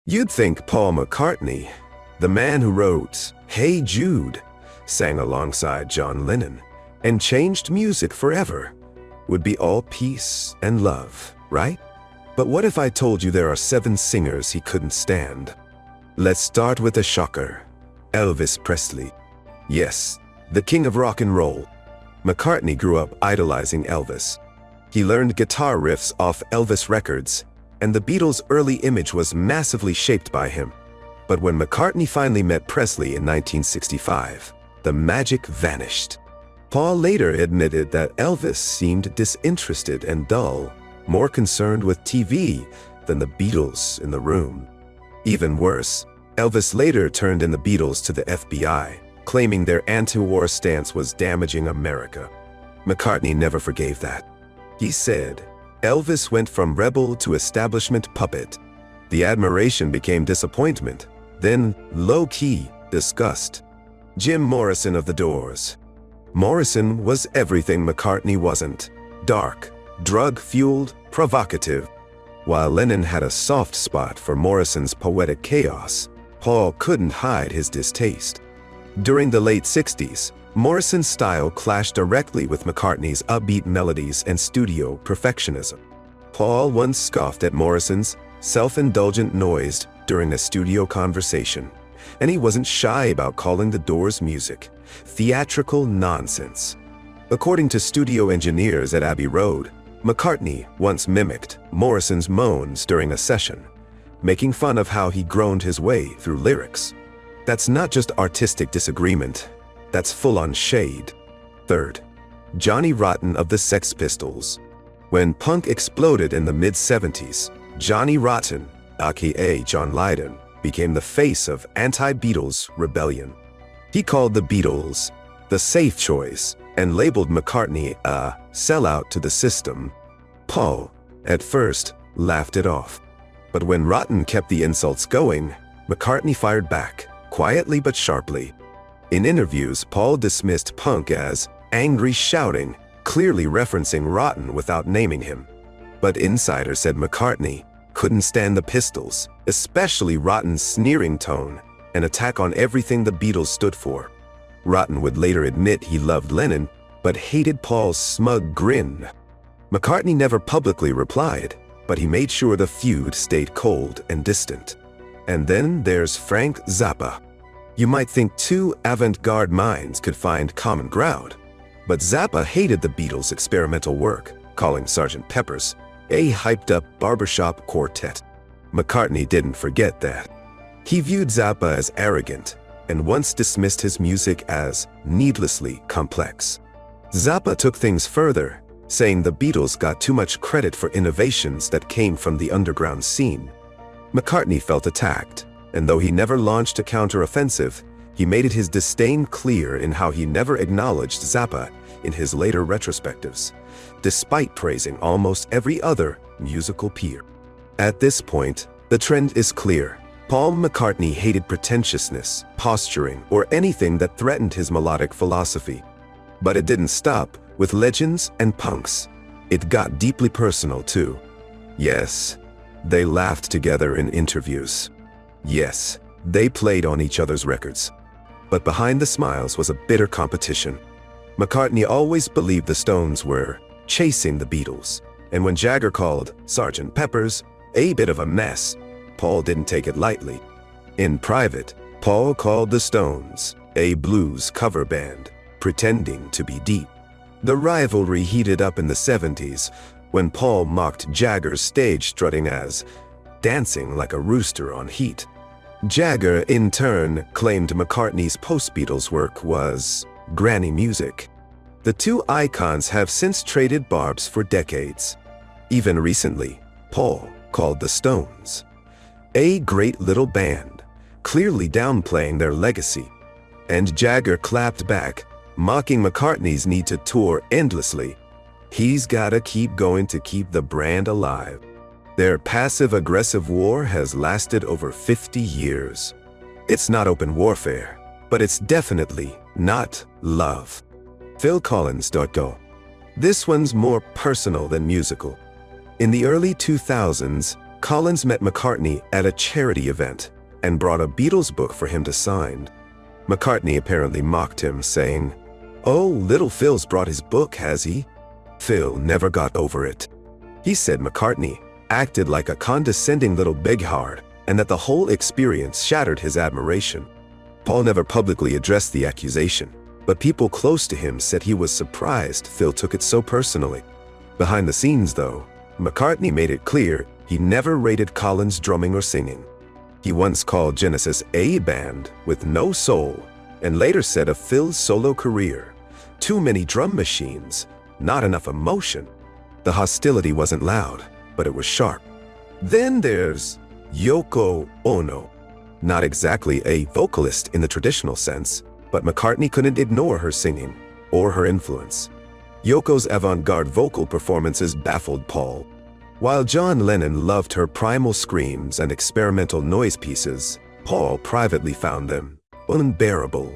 You'd think Paul McCartney, the man who wrote Hey Jude, sang alongside John Lennon, and changed music forever, would be all peace and love, right? But what if I told you there are 7 singers he couldn't stand? Let's start with a shocker. Elvis Presley. Yes, the king of rock and roll. McCartney grew up idolizing Elvis. He learned guitar riffs off Elvis records, and the Beatles' early image was massively shaped by him. But when McCartney finally met Presley in 1965, the magic vanished. Paul later admitted that Elvis seemed disinterested and dull, more concerned with TV than the Beatles in the room. Even worse, Elvis later turned in the Beatles to the FBI, claiming their anti-war stance was damaging America. McCartney never forgave that. He said, Elvis went from rebel to establishment puppet. The admiration became disappointment, then low-key disgust. Jim Morrison of The Doors. Morrison was everything McCartney wasn't. Dark, drug-fueled, provocative. While Lennon had a soft spot for Morrison's poetic chaos, Paul couldn't hide his distaste. During the late 60s, Morrison's style clashed directly with McCartney's upbeat melodies and studio perfectionism. Paul once scoffed at Morrison's self-indulgent noise during a studio conversation, and he wasn't shy about calling the Doors' music theatrical nonsense. According to studio engineers at Abbey Road, McCartney once mimicked Morrison's moans during a session, making fun of how he groaned his way through lyrics. That's not just artistic disagreement, that's full-on shade. Third, Johnny Rotten of the Sex Pistols. When punk exploded in the mid-70s, Johnny Rotten, aka John Lydon, became the face of anti-Beatles rebellion. He called the Beatles the safe choice and labeled McCartney a sellout to the system. Paul, at first, laughed it off. But when Rotten kept the insults going, McCartney fired back, quietly but sharply. In interviews, Paul dismissed punk as angry shouting, clearly referencing Rotten without naming him. But insiders said McCartney couldn't stand the Pistols, especially Rotten's sneering tone, an attack on everything the Beatles stood for. Rotten would later admit he loved Lennon, but hated Paul's smug grin. McCartney never publicly replied, but he made sure the feud stayed cold and distant. And then there's Frank Zappa. You might think 2 avant-garde minds could find common ground, but Zappa hated the Beatles' experimental work, calling Sgt. Pepper's a hyped-up barbershop quartet. McCartney didn't forget that. He viewed Zappa as arrogant and once dismissed his music as needlessly complex. Zappa took things further, saying the Beatles got too much credit for innovations that came from the underground scene. McCartney felt attacked, and though he never launched a counter-offensive, he made it his disdain clear in how he never acknowledged Zappa in his later retrospectives, despite praising almost every other musical peer. At this point, the trend is clear. Paul McCartney hated pretentiousness, posturing, or anything that threatened his melodic philosophy. But it didn't stop with legends and punks. It got deeply personal too. Yes, they laughed together in interviews. Yes, they played on each other's records. But behind the smiles was a bitter competition. McCartney always believed the Stones were chasing the Beatles, and when Jagger called Sgt. Pepper's a bit of a mess, Paul didn't take it lightly. In private, Paul called the Stones a blues cover band, pretending to be deep. The rivalry heated up in the 70s when Paul mocked Jagger's stage strutting as dancing like a rooster on heat. Jagger, in turn, claimed McCartney's post-Beatles work was granny music. The 2 icons have since traded barbs for decades. Even recently, Paul called the Stones a great little band, clearly downplaying their legacy. And Jagger clapped back, mocking McCartney's need to tour endlessly. He's gotta keep going to keep the brand alive. Their passive-aggressive war has lasted over 50 years. It's not open warfare, but it's definitely not love. PhilCollins.go. This one's more personal than musical. In the early 2000s, Collins met McCartney at a charity event and brought a Beatles book for him to sign. McCartney apparently mocked him, saying, "Oh, little Phil's brought his book, has he?" Phil never got over it. He said McCartney acted like a condescending little bighard and that the whole experience shattered his admiration. Paul never publicly addressed the accusation, but people close to him said he was surprised Phil took it so personally. Behind the scenes, though, McCartney made it clear he never rated Collins' drumming or singing. He once called Genesis a band with no soul, and later said of Phil's solo career, "Too many drum machines, not enough emotion." The hostility wasn't loud, but it was sharp. Then there's Yoko Ono. Not exactly a vocalist in the traditional sense, but McCartney couldn't ignore her singing or her influence. Yoko's avant-garde vocal performances baffled Paul. While John Lennon loved her primal screams and experimental noise pieces, Paul privately found them unbearable.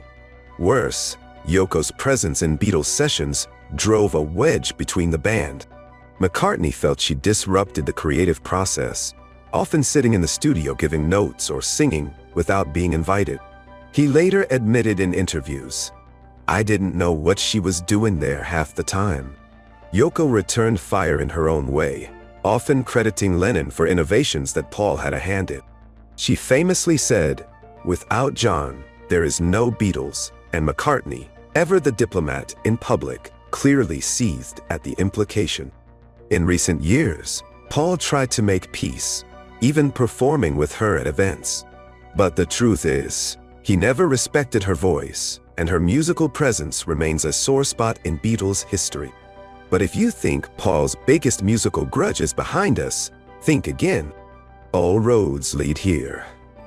Worse, Yoko's presence in Beatles sessions drove a wedge between the band. McCartney felt she disrupted the creative process, often sitting in the studio giving notes or singing without being invited. He later admitted in interviews, "I didn't know what she was doing there half the time." Yoko returned fire in her own way, often crediting Lennon for innovations that Paul had a hand in. She famously said, "Without John, there is no Beatles," and McCartney, ever the diplomat in public, clearly seethed at the implication. In recent years, Paul tried to make peace, even performing with her at events. But the truth is, he never respected her voice, and her musical presence remains a sore spot in Beatles history. But if you think Paul's biggest musical grudge is behind us, think again. All roads lead here.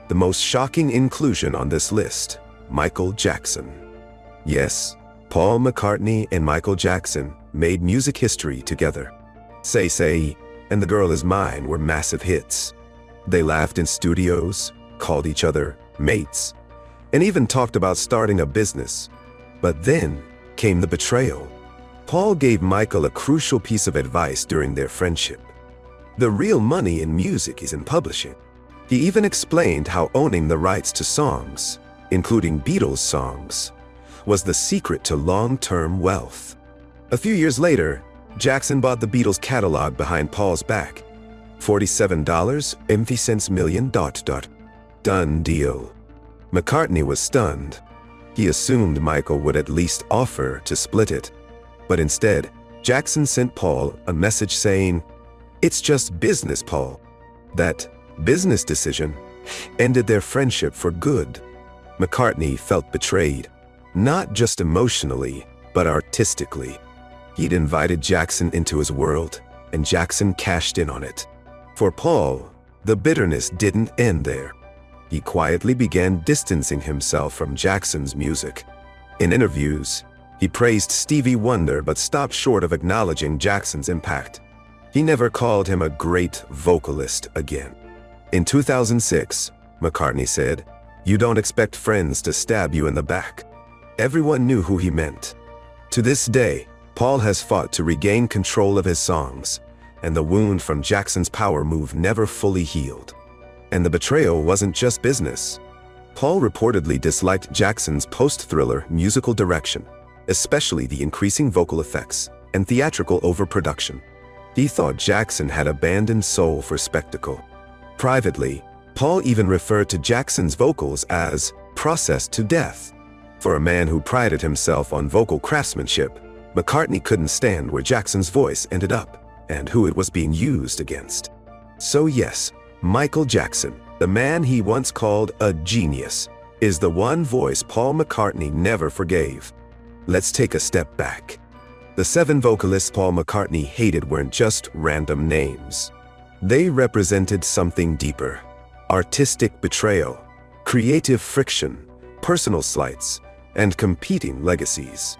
The most shocking inclusion on this list, Michael Jackson. Yes, Paul McCartney and Michael Jackson made music history together. Say Say and The Girl Is Mine were massive hits. They laughed in studios, called each other mates, and even talked about starting a business. But then came the betrayal. Paul gave Michael a crucial piece of advice during their friendship. The real money in music is in publishing. He even explained how owning the rights to songs, including Beatles songs, was the secret to long-term wealth. A few years later, Jackson bought the Beatles catalog behind Paul's back. $47 million. Done deal. McCartney was stunned. He assumed Michael would at least offer to split it. But instead, Jackson sent Paul a message saying, "It's just business, Paul." That business decision ended their friendship for good. McCartney felt betrayed, not just emotionally, but artistically. He'd invited Jackson into his world, and Jackson cashed in on it. For Paul, the bitterness didn't end there. He quietly began distancing himself from Jackson's music. In interviews, he praised Stevie Wonder but stopped short of acknowledging Jackson's impact. He never called him a great vocalist again. In 2006, McCartney said, "You don't expect friends to stab you in the back." Everyone knew who he meant. To this day, Paul has fought to regain control of his songs, and the wound from Jackson's power move never fully healed. And the betrayal wasn't just business. Paul reportedly disliked Jackson's post-Thriller musical direction, especially the increasing vocal effects and theatrical overproduction. He thought Jackson had abandoned soul for spectacle. Privately, Paul even referred to Jackson's vocals as processed to death. For a man who prided himself on vocal craftsmanship, McCartney couldn't stand where Jackson's voice ended up and who it was being used against. So yes, Michael Jackson, the man he once called a genius, is the one voice Paul McCartney never forgave. Let's take a step back. The 7 vocalists Paul McCartney hated weren't just random names. They represented something deeper: artistic betrayal, creative friction, personal slights, and competing legacies.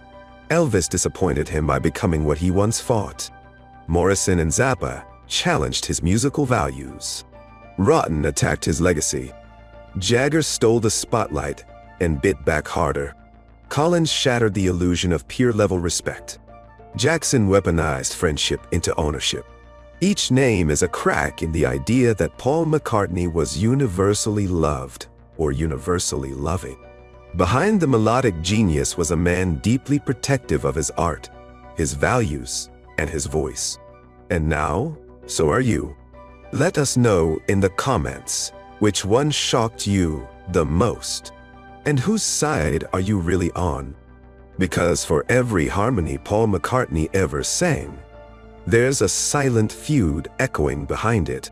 Elvis disappointed him by becoming what he once fought. Morrison and Zappa challenged his musical values. Rotten attacked his legacy. Jagger stole the spotlight and bit back harder. Collins shattered the illusion of peer-level respect. Jackson weaponized friendship into ownership. Each name is a crack in the idea that Paul McCartney was universally loved or universally loving. Behind the melodic genius was a man deeply protective of his art, his values, and his voice. And now, so are you. Let us know in the comments which one shocked you the most, and whose side are you really on? Because for every harmony Paul McCartney ever sang, there's a silent feud echoing behind it.